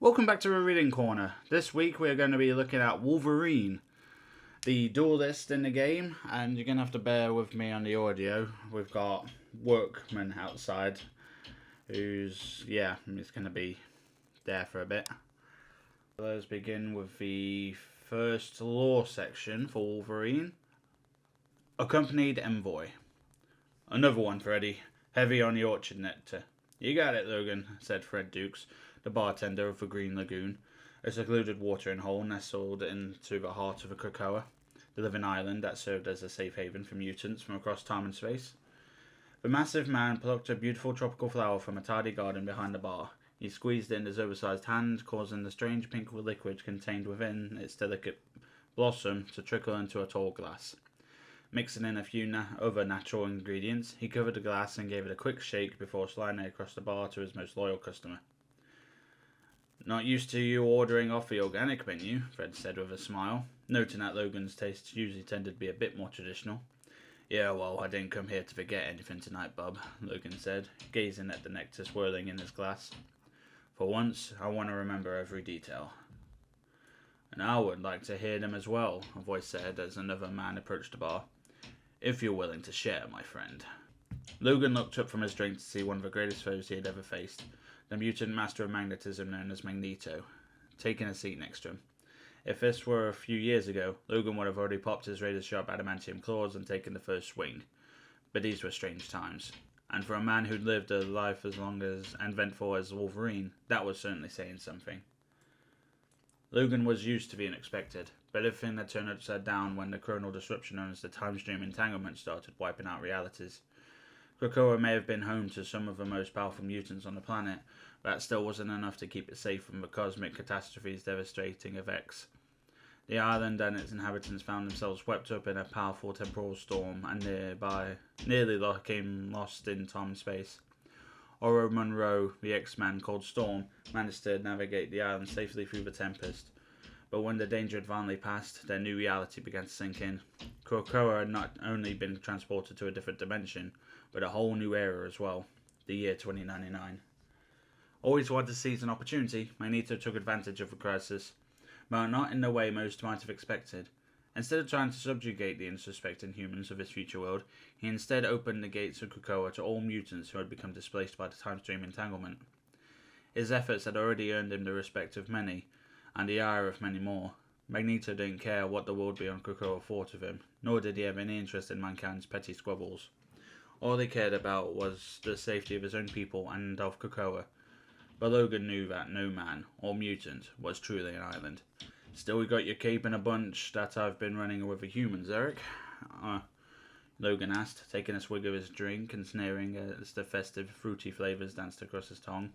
Welcome back to a reading corner. This week we are going to be looking at Wolverine, the duelist in the game, and you're going to have to bear with me on the audio. We've got Workman outside, he's going to be there for a bit. Let's begin with the first lore section for Wolverine. Accompanied Envoy. Another one, Freddy. Heavy on the orchard nectar. You got it, Logan, said Fred Dukes, the bartender of the Green Lagoon, a secluded watering hole nestled into the heart of a Krakoa, the living island that served as a safe haven for mutants from across time and space. The massive man plucked a beautiful tropical flower from a tidy garden behind the bar. He squeezed it in his oversized hand, causing the strange pink liquid contained within its delicate blossom to trickle into a tall glass. Mixing in a few other natural ingredients, he covered the glass and gave it a quick shake before sliding it across the bar to his most loyal customer. Not used to you ordering off the organic menu, Fred said with a smile, noting that Logan's tastes usually tended to be a bit more traditional. Yeah, well, I didn't come here to forget anything tonight, Bub, Logan said, gazing at the nectar swirling in his glass. For once, I want to remember every detail. And I would like to hear them as well, a voice said as another man approached the bar. If you're willing to share, my friend. Logan looked up from his drink to see one of the greatest foes he had ever faced, the mutant master of magnetism known as Magneto, taking a seat next to him. If this were a few years ago, Logan would have already popped his razor-sharp adamantium claws and taken the first swing. But these were strange times. And for a man who'd lived a life as long as and eventful as Wolverine, that was certainly saying something. Logan was used to the unexpected, but everything had turned upside down when the chronal disruption known as the time stream entanglement started wiping out realities. Krakoa may have been home to some of the most powerful mutants on the planet, but that still wasn't enough to keep it safe from the cosmic catastrophe's devastating effects. The island and its inhabitants found themselves swept up in a powerful temporal storm and nearly became lost in time and space. Oro Monroe, the X-Man called Storm, managed to navigate the island safely through the tempest. But when the danger had finally passed, their new reality began to sink in. Krakoa had not only been transported to a different dimension, but a whole new era as well, the year 2099. Always wanted to seize an opportunity, Magneto took advantage of the crisis, but not in the way most might have expected. Instead of trying to subjugate the unsuspecting humans of his future world, he instead opened the gates of Krakoa to all mutants who had become displaced by the time stream entanglement. His efforts had already earned him the respect of many, and the ire of many more. Magneto didn't care what the world beyond Krakoa thought of him, nor did he have any interest in mankind's petty squabbles. All he cared about was the safety of his own people and of Krakoa, but Logan knew that no man, or mutant, was truly an island. Still, we got your cape in a bunch that I've been running with the humans, Eric? Logan asked, taking a swig of his drink and sneering as the festive, fruity flavours danced across his tongue.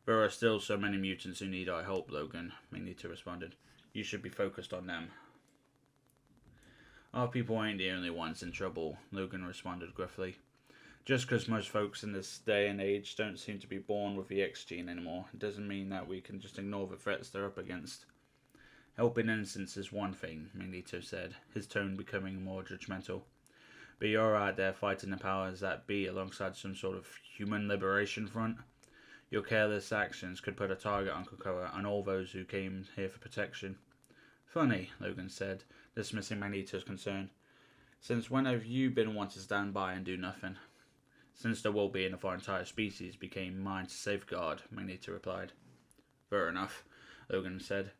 There are still so many mutants who need our help, Logan, Magneto responded. You should be focused on them. Our people ain't the only ones in trouble, Logan responded gruffly. Just because most folks in this day and age don't seem to be born with the X gene anymore, it doesn't mean that we can just ignore the threats they're up against. Helping innocents is one thing, Magneto said, his tone becoming more judgmental. But you're out there fighting the powers that be alongside some sort of human liberation front. Your careless actions could put a target on Krakoa and all those who came here for protection. Funny, Logan said, dismissing Magneto's concern. Since when have you been one to stand by and do nothing? Since the well-being of our entire species became mine to safeguard, Magneto replied. Fair enough, Logan said.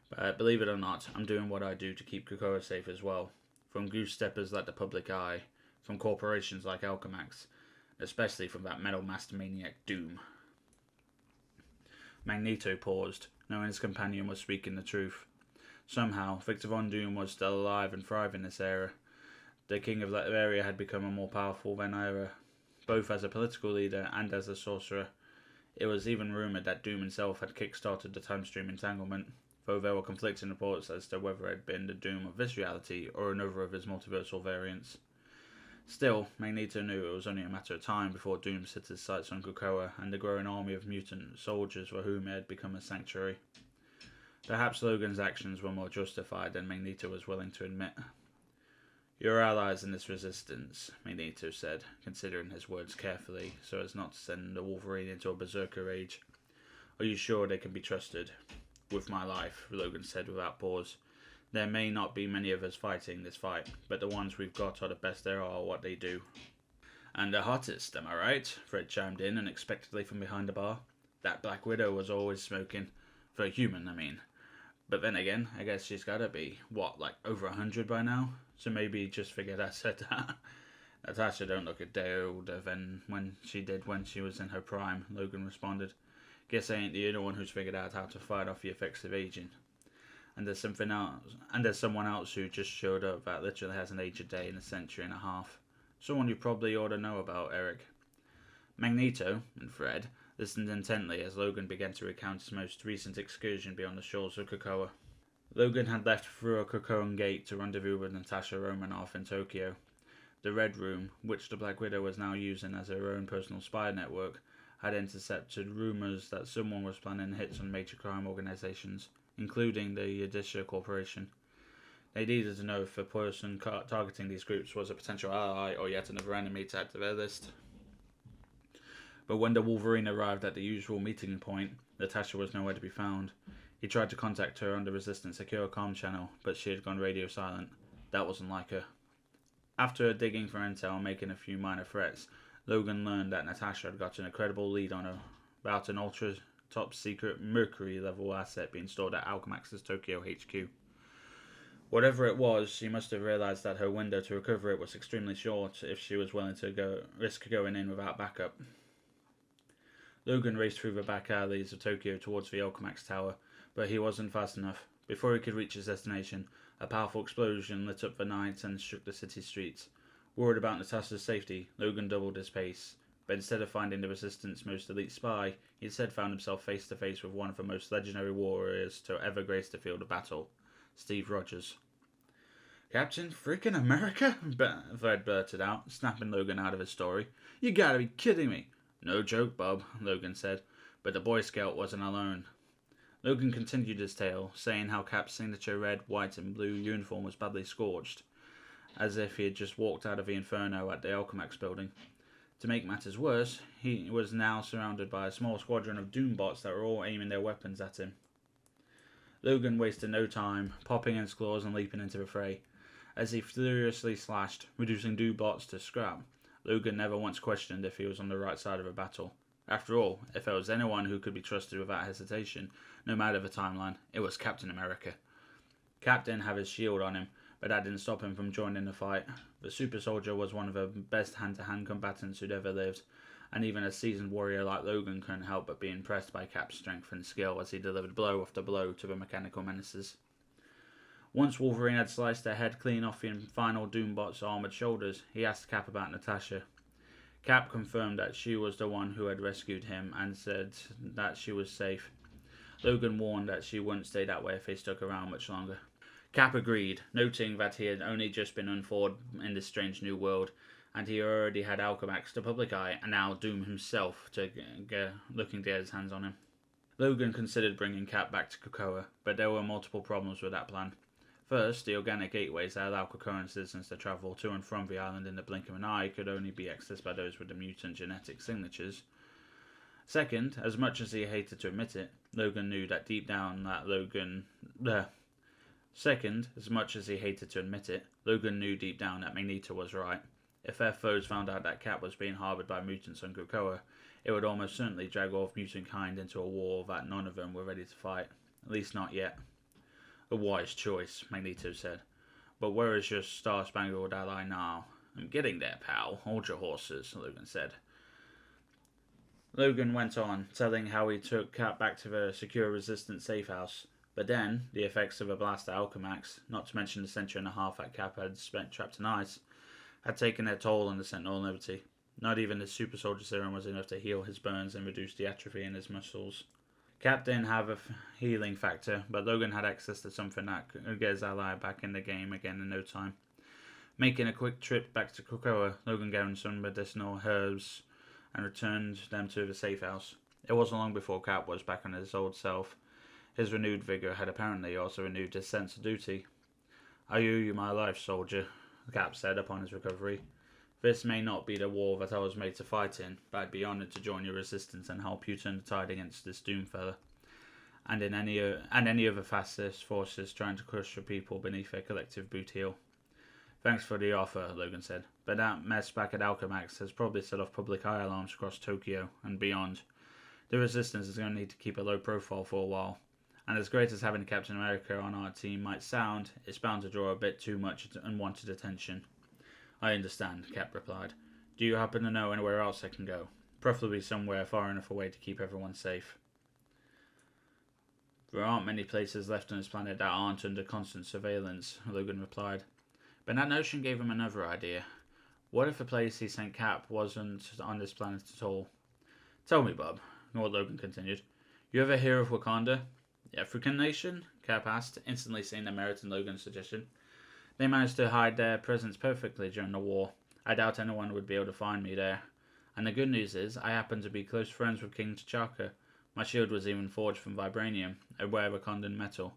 But believe it or not, I'm doing what I do to keep Krakoa safe as well. From goose-steppers like the Public Eye, from corporations like Alchemax, especially from that metal master maniac Doom. Magneto paused, knowing his companion was speaking the truth. Somehow, Victor Von Doom was still alive and thriving in this era. The king of that area had become a more powerful than ever, both as a political leader and as a sorcerer. It was even rumoured that Doom himself had kick-started the time stream entanglement, though there were conflicting reports as to whether it had been the Doom of this reality or another of his multiversal variants. Still, Magneto knew it was only a matter of time before Doom set his sights on Krakoa and the growing army of mutant soldiers for whom it had become a sanctuary. Perhaps Logan's actions were more justified than Magneto was willing to admit. Your allies in this resistance, Magneto said, considering his words carefully so as not to send the Wolverine into a berserker rage, Are you sure they can be trusted? With my life, Logan said without pause. There may not be many of us fighting this fight, but the ones we've got are the best there are at what they do. And the hottest, am I right? Fred chimed in unexpectedly from behind the bar. That Black Widow was always smoking. For a human, I mean. But then again, I guess she's gotta be, like over 100 by now? So maybe just forget I said that. Natasha don't look a day older than when she did when she was in her prime, Logan responded. Guess I ain't the only one who's figured out how to fight off the effects of aging. And there's something else, and there's someone else who just showed up that literally hasn't aged a day in a century and a half. Someone you probably ought to know about, Eric. Magneto and Fred listened intently as Logan began to recount his most recent excursion beyond the shores of Krakoa. Logan had left through a Krakoan gate to rendezvous with Natasha Romanoff in Tokyo. The Red Room, which the Black Widow was now using as her own personal spy network, had intercepted rumours that someone was planning hits on major crime organisations, including the Odisha Corporation. They needed to know if the person targeting these groups was a potential ally or yet another enemy to add to their list. But when the Wolverine arrived at the usual meeting point, Natasha was nowhere to be found. He tried to contact her on the Resistance secure comm channel, but she had gone radio silent. That wasn't like her. After digging for intel and making a few minor threats, Logan learned that Natasha had gotten a credible lead on her about an ultra top secret Mercury level asset being stored at Alchemax's Tokyo HQ. Whatever it was, she must have realised that her window to recover it was extremely short if she was willing to risk going in without backup. Logan raced through the back alleys of Tokyo towards the Alchemax Tower, but he wasn't fast enough. Before he could reach his destination, a powerful explosion lit up the night and shook the city streets. Worried about Natasha's safety, Logan doubled his pace, but instead of finding the Resistance most elite spy, he instead found himself face to face with one of the most legendary warriors to ever grace the field of battle, Steve Rogers. Captain freaking America? Fred blurted out, snapping Logan out of his story. You gotta be kidding me. No joke, Bob, Logan said, but the Boy Scout wasn't alone. Logan continued his tale, saying how Cap's signature red, white and blue uniform was badly scorched, as if he had just walked out of the inferno at the Alchemax building. To make matters worse, he was now surrounded by a small squadron of Doombots that were all aiming their weapons at him. Logan wasted no time, popping his claws and leaping into the fray. As he furiously slashed, reducing Doombots to scrap, Logan never once questioned if he was on the right side of a battle. After all, if there was anyone who could be trusted without hesitation, no matter the timeline, it was Captain America. Cap didn't have his shield on him, but that didn't stop him from joining the fight. The super soldier was one of the best hand-to-hand combatants who'd ever lived, and even a seasoned warrior like Logan couldn't help but be impressed by Cap's strength and skill as he delivered blow after blow to the mechanical menaces. Once Wolverine had sliced their head clean off the final Doombot's armoured shoulders, he asked Cap about Natasha. Cap confirmed that she was the one who had rescued him and said that she was safe. Logan warned that she wouldn't stay that way if they stuck around much longer. Cap agreed, noting that he had only just been unforced in this strange new world, and he already had Alchemax to public eye, and now Doom himself looking to get his hands on him. Logan considered bringing Cap back to Krakoa, but there were multiple problems with that plan. First, the organic gateways that allow Krakoan citizens to travel to and from the island in the blink of an eye could only be accessed by those with the mutant genetic signatures. Second, as much as he hated to admit it, Logan knew deep down that Magneto was right. If their foes found out that Cap was being harboured by mutants on Krakoa, it would almost certainly drag all of mutant kind into a war that none of them were ready to fight. At least not yet. A wise choice, Magneto said. But where is your star-spangled ally now? I'm getting there, pal. Hold your horses, Logan said. Logan went on, telling how he took Cap back to the secure Resistance safe house. But then, the effects of a blast at Alchemax, not to mention the century and a half that Cap had spent trapped in ice, had taken their toll on the Sentinel Liberty. Not even his super soldier serum was enough to heal his burns and reduce the atrophy in his muscles. Cap didn't have a healing factor, but Logan had access to something that could get his ally back in the game again in no time. Making a quick trip back to Krakoa, Logan gathered some medicinal herbs and returned them to the safe house. It wasn't long before Cap was back on his old self. His renewed vigour had apparently also renewed his sense of duty. I owe you my life, soldier, Cap said upon his recovery. This may not be the war that I was made to fight in, but I'd be honoured to join your resistance and help you turn the tide against this doomfella, and any other fascist forces trying to crush the people beneath their collective boot heel. Thanks for the offer, Logan said, but that mess back at Alchemax has probably set off public eye alarms across Tokyo and beyond. The resistance is going to need to keep a low profile for a while, and as great as having Captain America on our team might sound, it's bound to draw a bit too much unwanted attention. I understand, Cap replied. Do you happen to know anywhere else I can go? Preferably somewhere far enough away to keep everyone safe. There aren't many places left on this planet that aren't under constant surveillance, Logan replied. But that notion gave him another idea. What if the place he sent Cap wasn't on this planet at all? Tell me, Bob, Logan continued. You ever hear of Wakanda? The African nation? Cap asked, instantly seeing the merit in Logan's suggestion. They managed to hide their presence perfectly during the war. I doubt anyone would be able to find me there. And the good news is, I happen to be close friends with King T'Chaka. My shield was even forged from vibranium, a rare Wakandan metal.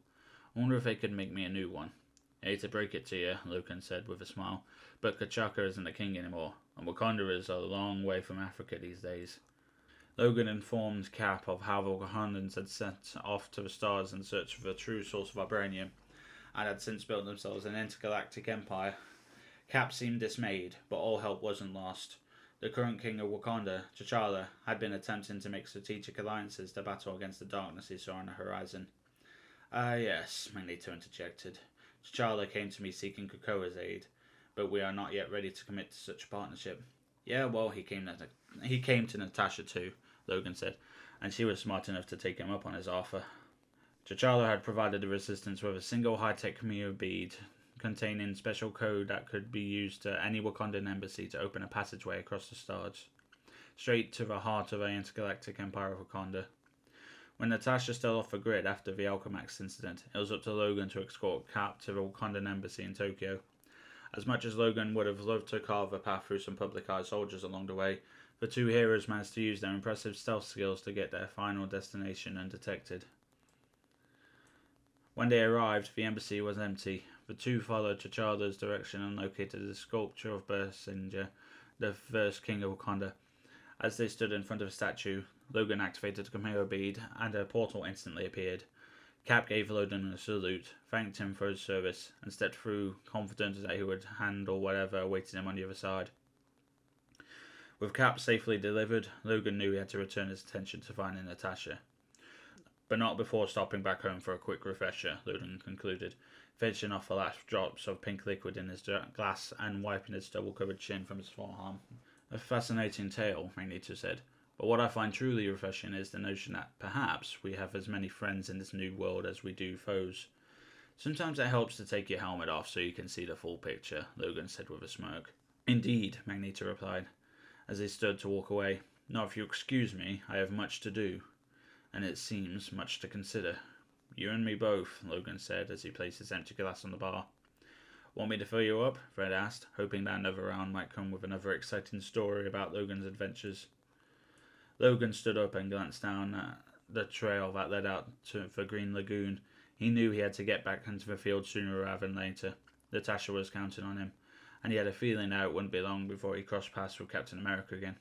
I wonder if they could make me a new one. I hate to break it to you, Logan said with a smile, but T'Chaka isn't the king anymore, and Wakanda is a long way from Africa these days. Logan informed Cap of how the Wakandans had set off to the stars in search of a true source of vibranium, and had since built themselves an intergalactic empire. Cap seemed dismayed, but all hope wasn't lost. The current king of Wakanda, T'Challa, had been attempting to make strategic alliances to battle against the darkness he saw on the horizon. Ah, yes, Magneto interjected. T'Challa came to me seeking Krakoa's aid, but we are not yet ready to commit to such a partnership. Yeah, well, he came to Natasha too, Logan said, and she was smart enough to take him up on his offer. T'Challa had provided the resistance with a single high-tech Khmer bead containing special code that could be used to any Wakandan embassy to open a passageway across the stars, straight to the heart of the intergalactic empire of Wakanda. When Natasha stole off the grid after the Alchemax incident, it was up to Logan to escort Cap to the Wakandan embassy in Tokyo. As much as Logan would have loved to carve a path through some public-eye soldiers along the way, the two heroes managed to use their impressive stealth skills to get their final destination undetected. When they arrived, the embassy was empty. The two followed T'Challa's direction and located the sculpture of Bersinger, the first king of Wakanda. As they stood in front of the statue, Logan activated the Khmer bead, and a portal instantly appeared. Cap gave Logan a salute, thanked him for his service, and stepped through, confident that he would handle whatever awaited him on the other side. With Cap safely delivered, Logan knew he had to return his attention to finding Natasha. But not before stopping back home for a quick refresher, Logan concluded, finishing off the last drops of pink liquid in his glass and wiping his stubble-covered chin from his forearm. A fascinating tale, Magneto said, but what I find truly refreshing is the notion that perhaps we have as many friends in this new world as we do foes. Sometimes it helps to take your helmet off so you can see the full picture, Logan said with a smirk. Indeed, Magneto replied, as he stood to walk away. Now if you excuse me, I have much to do. And it seems much to consider. You and me both, Logan said as he placed his empty glass on the bar. Want me to fill you up? Fred asked, hoping that another round might come with another exciting story about Logan's adventures. Logan stood up and glanced down at the trail that led out to the Green Lagoon. He knew he had to get back into the field sooner rather than later. Natasha was counting on him, and he had a feeling now it wouldn't be long before he crossed paths with Captain America again.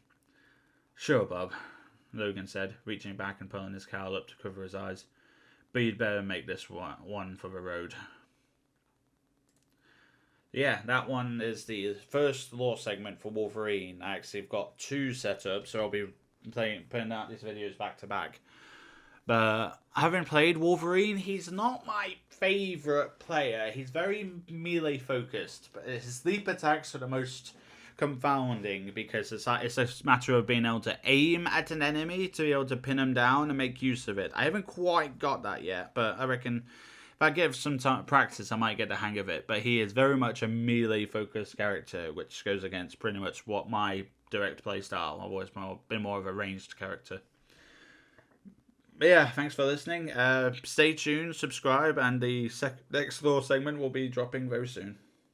Sure, Bob, Logan said, reaching back and pulling his cowl up to cover his eyes. But you'd better make this one for the road. Yeah, that one is the first lore segment for Wolverine. I actually have got two set up, so I'll be putting out these videos back to back. But having played Wolverine, he's not my favourite player. He's very melee focused, but his leap attacks are the most confounding because it's a matter of being able to aim at an enemy to be able to pin him down and make use of it. I haven't quite got that yet, but I reckon if I give some practice, I might get the hang of it. But he is very much a melee-focused character, which goes against pretty much what my direct play style. I've always been more of a ranged character. But yeah, thanks for listening. Stay tuned, subscribe, and the next lore segment will be dropping very soon.